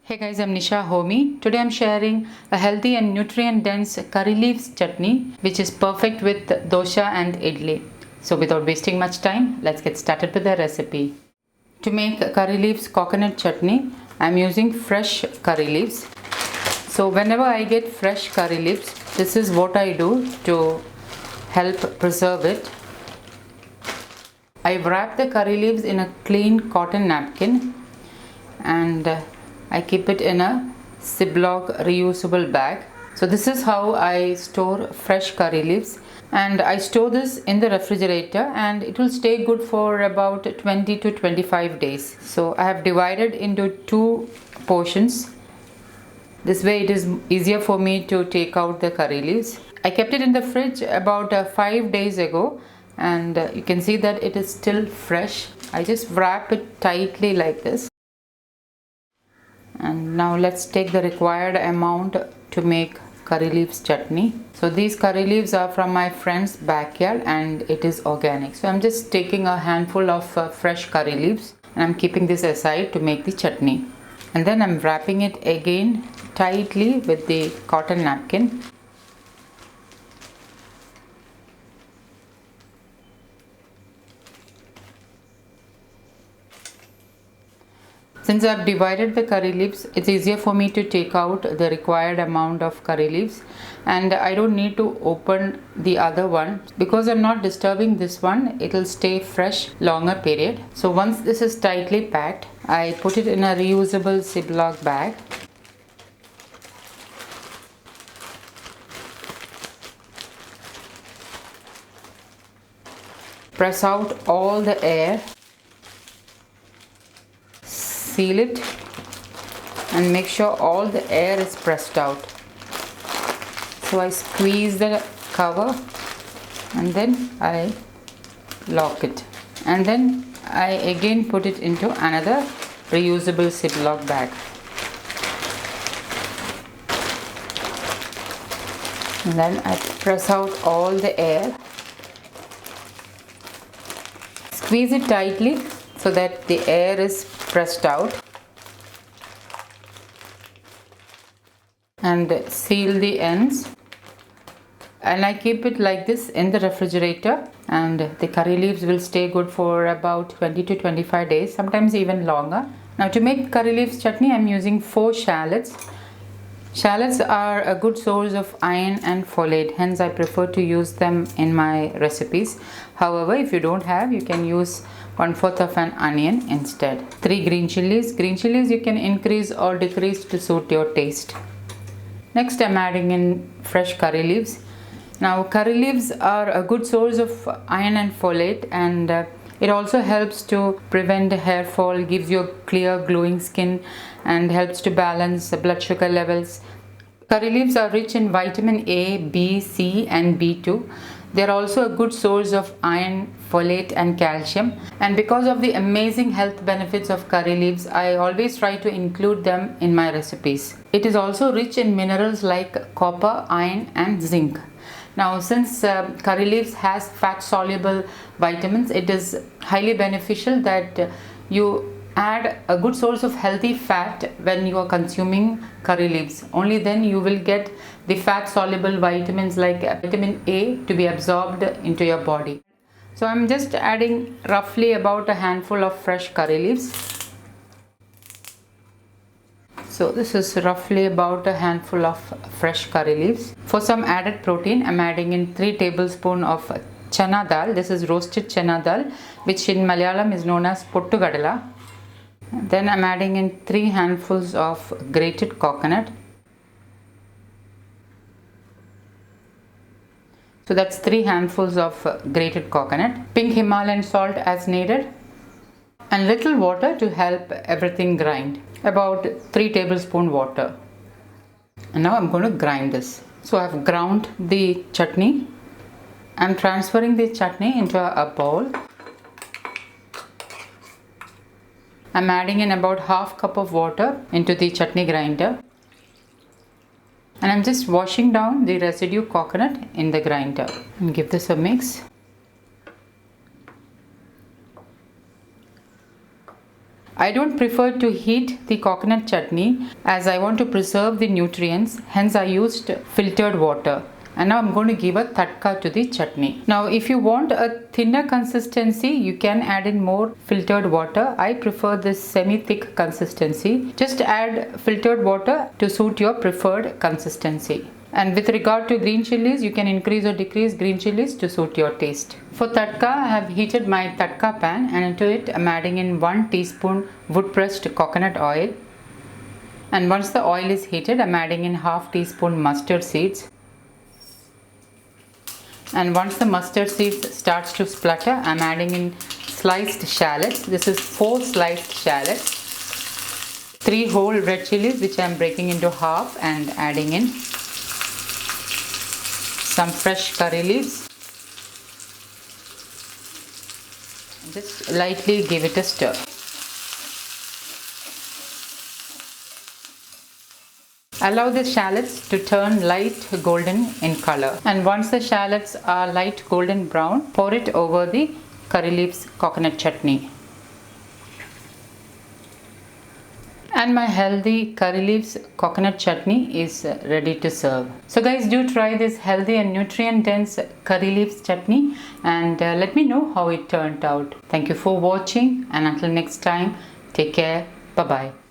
Hey guys, I'm Nisa Homey. Today I'm sharing a healthy and nutrient dense curry leaves chutney which is perfect with dosha and idli. So without wasting much time, let's get started with the recipe. To make curry leaves coconut chutney, I'm using fresh curry leaves. So whenever I get fresh curry leaves, this is what I do to help preserve it. I wrap the curry leaves in a clean cotton napkin and I keep it in a Ziploc reusable bag. So this is how I store fresh curry leaves, and I store this in the refrigerator and it will stay good for about 20 to 25 days. So I have divided into two portions. This way it is easier for me to take out the curry leaves. I kept it in the fridge about 5 days ago, and you can see that it is still fresh. I just wrap it tightly like this. And now let's take the required amount to make curry leaves chutney. So these curry leaves are from my friend's backyard and it is organic. So I'm just taking a handful of fresh curry leaves and I'm keeping this aside to make the chutney. And then I'm wrapping it again tightly with the cotton napkin. Since I've divided the curry leaves, it's easier for me to take out the required amount of curry leaves, and I don't need to open the other one because I'm not disturbing this one. It'll stay fresh longer period. So once this is tightly packed, I put it in a reusable Ziploc bag. Press out all the air. Seal it and make sure all the air is pressed out. So I squeeze the cover and then I lock it, and then I again put it into another reusable Ziploc bag. And then I press out all the air. Squeeze it tightly so that the air is pressed out, and seal the ends, and I keep it like this in the refrigerator, and the curry leaves will stay good for about 20 to 25 days, sometimes even longer. Now to make curry leaves chutney, I'm using 4 shallots. Shallots are a good source of iron and folate, hence I prefer to use them in my recipes. However, if you don't have, you can use 1/4 of an onion instead. 3 green chilies. Green chilies you can increase or decrease to suit your taste. Next, I'm adding in fresh curry leaves. Now curry leaves are a good source of iron and folate, and it also helps to prevent hair fall, gives you a clear glowing skin, and helps to balance the blood sugar levels. Curry leaves are rich in vitamin A, B, C and B2. They are also a good source of iron, folate and calcium. And because of the amazing health benefits of curry leaves, I always try to include them in my recipes. It is also rich in minerals like copper, iron and zinc. Now since curry leaves has fat soluble vitamins, it is highly beneficial that you add a good source of healthy fat when you are consuming curry leaves. Only then you will get the fat soluble vitamins like vitamin A to be absorbed into your body. So I'm just adding roughly about a handful of fresh curry leaves. So this is roughly about a handful of fresh curry leaves. For some added protein, I'm adding in 3 tablespoons of chana dal. This is roasted chana dal, which in Malayalam is known as pottu kadala. Then I'm adding in 3 handfuls of grated coconut. So that's 3 handfuls of grated coconut. Pink Himalayan salt as needed. And little water to help everything grind. About 3 tablespoon water. And now I'm going to grind this. So I've ground the chutney. I'm transferring the chutney into a bowl. I'm adding in about half cup of water into the chutney grinder. And I'm just washing down the residue coconut in the grinder. And give this a mix. I don't prefer to heat the coconut chutney as I want to preserve the nutrients, hence I used filtered water. And now I'm going to give a tadka to the chutney. Now if you want a thinner consistency, you can add in more filtered water. I prefer this semi-thick consistency. Just add filtered water to suit your preferred consistency. And with regard to green chilies, you can increase or decrease green chilies to suit your taste. For tadka, I have heated my tadka pan, and into it I'm adding in 1 teaspoon wood pressed coconut oil. And once the oil is heated, I'm adding in half teaspoon mustard seeds. And once the mustard seeds starts to splutter, I'm adding in sliced shallots. This is 4 sliced shallots, 3 whole red chilies which I'm breaking into half and adding in, some fresh curry leaves. Just lightly give it a stir. Allow the shallots to turn light golden in color. And once the shallots are light golden brown, pour it over the curry leaves coconut chutney. And my healthy curry leaves coconut chutney is ready to serve. So guys, do try this healthy and nutrient dense curry leaves chutney and let me know how it turned out. Thank you for watching, and until next time, take care. Bye bye.